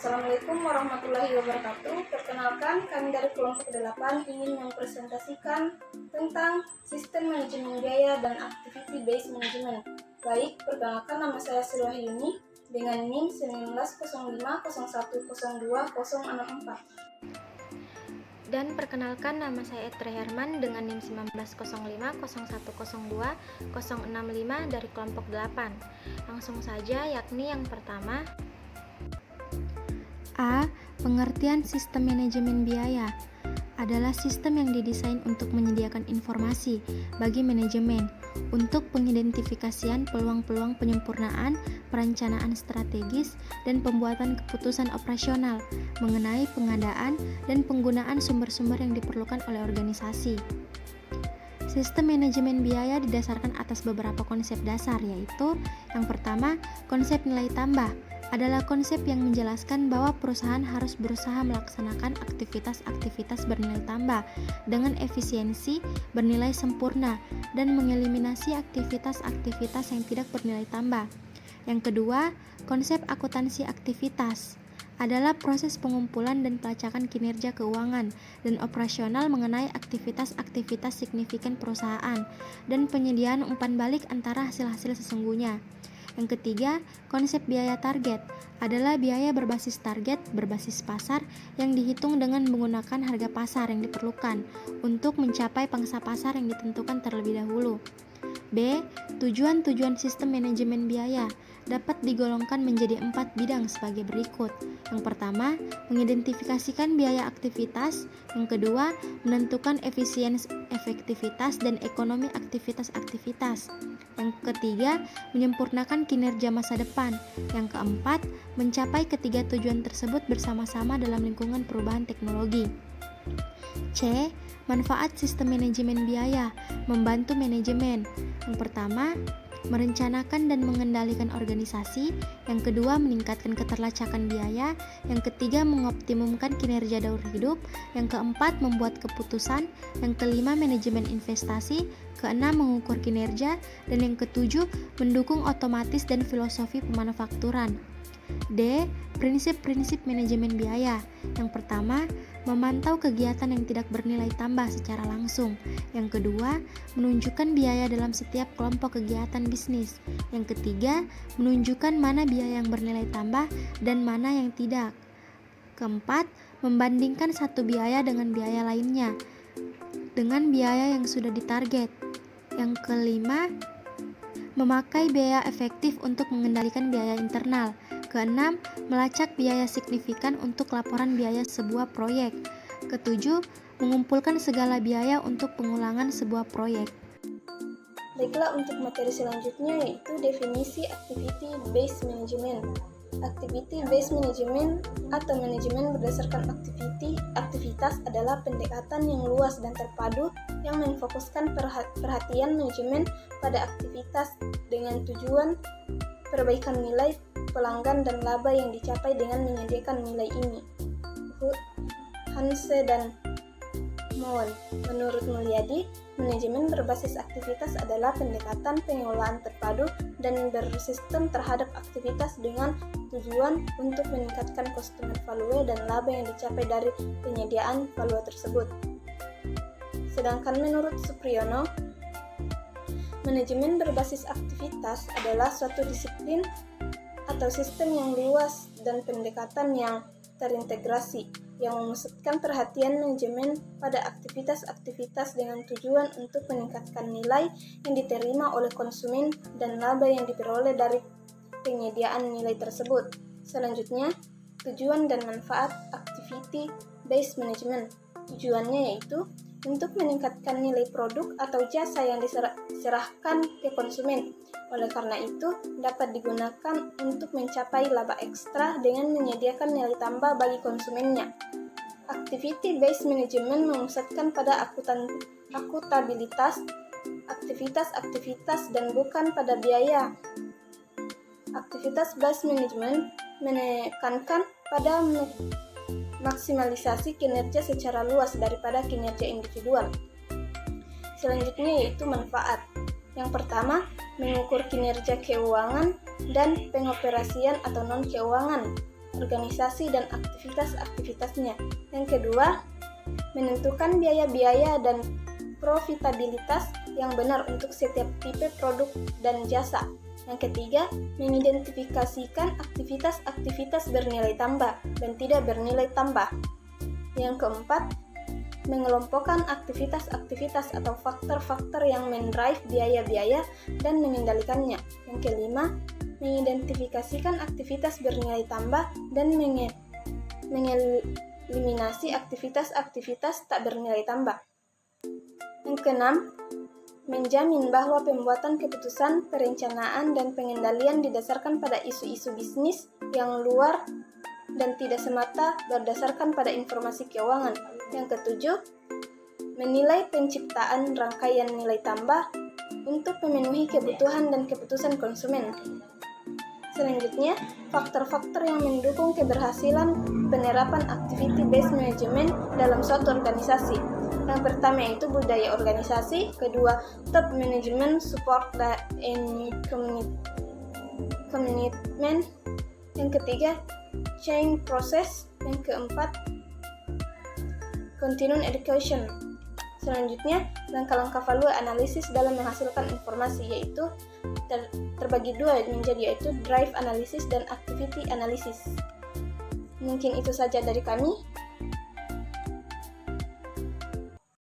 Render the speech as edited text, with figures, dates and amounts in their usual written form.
Assalamualaikum warahmatullahi wabarakatuh. Perkenalkan, kami dari kelompok 8 ingin mempresentasikan tentang sistem manajemen biaya dan activity based management. Baik, perkenalkan, nama saya Sri Wahyuni dengan NIM 190501020064. Dan perkenalkan, nama saya Etre Herman dengan NIM 190501020065 dari kelompok 8. Langsung saja, yakni yang pertama, A. Pengertian sistem manajemen biaya adalah sistem yang didesain untuk menyediakan informasi bagi manajemen untuk pengidentifikasian peluang-peluang penyempurnaan, perencanaan strategis, dan pembuatan keputusan operasional mengenai pengadaan dan penggunaan sumber-sumber yang diperlukan oleh organisasi. Sistem manajemen biaya didasarkan atas beberapa konsep dasar, yaitu yang pertama, konsep nilai tambah adalah konsep yang menjelaskan bahwa perusahaan harus berusaha melaksanakan aktivitas-aktivitas bernilai tambah dengan efisiensi, bernilai sempurna, dan mengeliminasi aktivitas-aktivitas yang tidak bernilai tambah. Yang kedua, konsep akuntansi aktivitas adalah proses pengumpulan dan pelacakan kinerja keuangan dan operasional mengenai aktivitas-aktivitas signifikan perusahaan dan penyediaan umpan balik antara hasil-hasil sesungguhnya. Yang ketiga, konsep biaya target adalah biaya berbasis target, berbasis pasar yang dihitung dengan menggunakan harga pasar yang diperlukan untuk mencapai pangsa pasar yang ditentukan terlebih dahulu. B. Tujuan-tujuan sistem manajemen biaya dapat digolongkan menjadi 4 bidang sebagai berikut. Yang pertama, mengidentifikasikan biaya aktivitas. Yang kedua, menentukan efisiensi, efektivitas, dan ekonomi aktivitas-aktivitas. Yang ketiga, menyempurnakan kinerja masa depan. Yang keempat, mencapai ketiga tujuan tersebut bersama-sama dalam lingkungan perubahan teknologi. C. Manfaat sistem manajemen biaya membantu manajemen. Yang pertama, merencanakan dan mengendalikan organisasi. Yang kedua, meningkatkan keterlacakan biaya. Yang ketiga, mengoptimumkan kinerja daur hidup. Yang keempat, membuat keputusan. Yang kelima, manajemen investasi. Keenam, mengukur kinerja. Dan yang ketujuh, mendukung otomatis dan filosofi pemanufakturan. D. Prinsip-prinsip manajemen biaya. Yang pertama, memantau kegiatan yang tidak bernilai tambah secara langsung. Yang kedua, menunjukkan biaya dalam setiap kelompok kegiatan bisnis. Yang ketiga, menunjukkan mana biaya yang bernilai tambah dan mana yang tidak. Keempat, membandingkan satu biaya dengan biaya lainnya dengan biaya yang sudah ditarget. Yang kelima, memakai biaya efektif untuk mengendalikan biaya internal. Keenam, melacak biaya signifikan untuk laporan biaya sebuah proyek. Ketujuh, mengumpulkan segala biaya untuk pengulangan sebuah proyek. Baiklah, untuk materi selanjutnya yaitu definisi activity based management. Activity based management atau manajemen berdasarkan aktivitas adalah pendekatan yang luas dan terpadu yang memfokuskan perhatian manajemen pada aktivitas dengan tujuan perbaikan nilai pelanggan dan laba yang dicapai dengan menyediakan nilai ini. Hanse dan Moen. Menurut Mulyadi, manajemen berbasis aktivitas adalah pendekatan pengelolaan terpadu dan bersistem terhadap aktivitas dengan tujuan untuk meningkatkan customer value dan laba yang dicapai dari penyediaan value tersebut. Sedangkan menurut Supriyono, manajemen berbasis aktivitas adalah suatu disiplin atau sistem yang luas dan pendekatan yang terintegrasi yang memusatkan perhatian manajemen pada aktivitas-aktivitas dengan tujuan untuk meningkatkan nilai yang diterima oleh konsumen dan laba yang diperoleh dari penyediaan nilai tersebut. Selanjutnya, tujuan dan manfaat activity based management. Tujuannya yaitu untuk meningkatkan nilai produk atau jasa yang diserahkan ke konsumen. Oleh karena itu, dapat digunakan untuk mencapai laba ekstra dengan menyediakan nilai tambah bagi konsumennya. Activity based management memusatkan pada akutabilitas aktivitas-aktivitas dan bukan pada biaya. Aktivitas based management menekankan pada maksimalisasi kinerja secara luas daripada kinerja individual. Selanjutnya yaitu manfaat. Yang pertama, mengukur kinerja keuangan dan pengoperasian atau non-keuangan. organisasi dan aktivitas-aktivitasnya. Yang kedua, menentukan biaya-biaya dan profitabilitas yang benar untuk setiap tipe produk dan jasa. Yang ketiga, mengidentifikasikan aktivitas-aktivitas bernilai tambah dan tidak bernilai tambah. Yang keempat, mengelompokkan aktivitas-aktivitas atau faktor-faktor yang mendrive biaya-biaya dan mengendalikannya. Yang kelima, mengidentifikasikan aktivitas bernilai tambah dan mengeliminasi aktivitas-aktivitas tak bernilai tambah. Yang keenam, menjamin bahwa pembuatan keputusan, perencanaan, dan pengendalian didasarkan pada isu-isu bisnis yang luar dan tidak semata berdasarkan pada informasi keuangan. Yang ketujuh, menilai penciptaan rangkaian nilai tambah untuk memenuhi kebutuhan dan keputusan konsumen. Selanjutnya, faktor-faktor yang mendukung keberhasilan penerapan activity-based management dalam suatu organisasi. Yang pertama yaitu budaya organisasi, kedua top management support and commitment, yang ketiga change process, yang keempat continuing education. Selanjutnya, langkah-langkah value analisis dalam menghasilkan informasi yaitu terbagi dua menjadi yaitu drive analysis dan activity analysis. Mungkin itu saja dari kami.